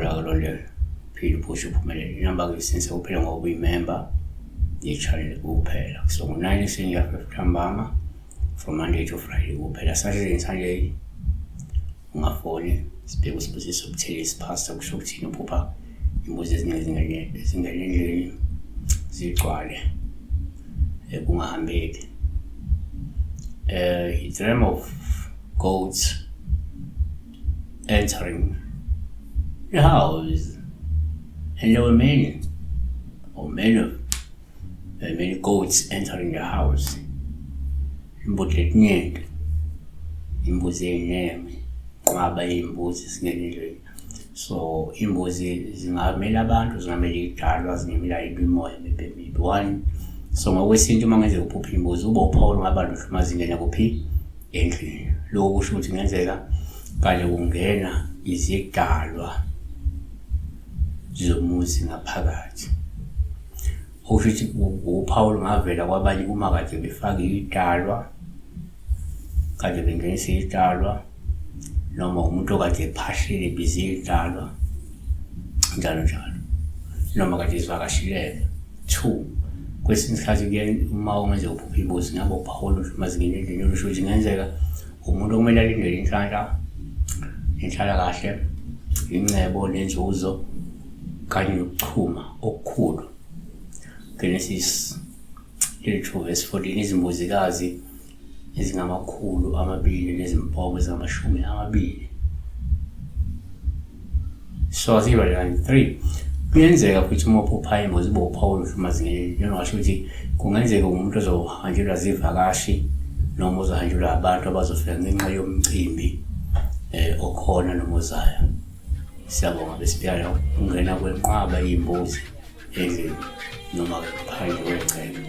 Ngiyajabula kalonje phila uphusha uphumelele. Inamba-ke since kuphela ngoba uyi-member ye-channel kuphela. So ngo-9 September ntambama from Monday to Friday kuphela. Saturday Sunday ungafoni sibheke uSibusiso Buthelezi pastor kusho ukuthini uphupha imbuzi eziningi zingene endlini zigcwale kungahambeki. He dream of goats entering the house, and there were many goats entering the house. Imbuzi etiningi, imbuzi ey'ningi, nqwaba iy'mbuzi zingene endlini. So imbuzi zingamela abantu, zingamela iy'tshalo, zingamela imimoya emibi. One, so ngokwesintu uma ngenzeka uphupha imbuzi ube uPaul ngabantu uma zingena kuphi endlini. Lokho kusho ukuthi kungenzeka kanye kungena izidalwa zomuzi ngaphakathi. Okusho ukuthi uPaul ngavela kwabanye uma kade befaka idalwa, kade bengenisa idalwa, noma umuntu okade ephashile ebhizi idalwa, njalo njalo, noma kade izivakashileke. 2, kwesinye isikhathi uma ungenze uphupha imbuzi ngabe uPaul uma zingena endlini okusho ukuthi kungenzeka umuntu okumele alindele inhlalakahle, incebo nenzuzo kanye nokuchuma okukhulu. Genesis 2:14, izimbuzikazi ezingamakhulu 200 nezimpongo ezingama20. So asiba 3, kuyenzeka futhi uma uphupha imbuzi ube uPaul uma zingene, njengasho ukuthi kungenzeka umuntu ozohanjelwa zivakashi noma uzohanjelwa abantu abazofika ngenxa yomcimbi okhona noma ozayo. Siyabonga besipiyala ukungena kwenqwaba y'imbuzi endlini noma phandle kwegceke.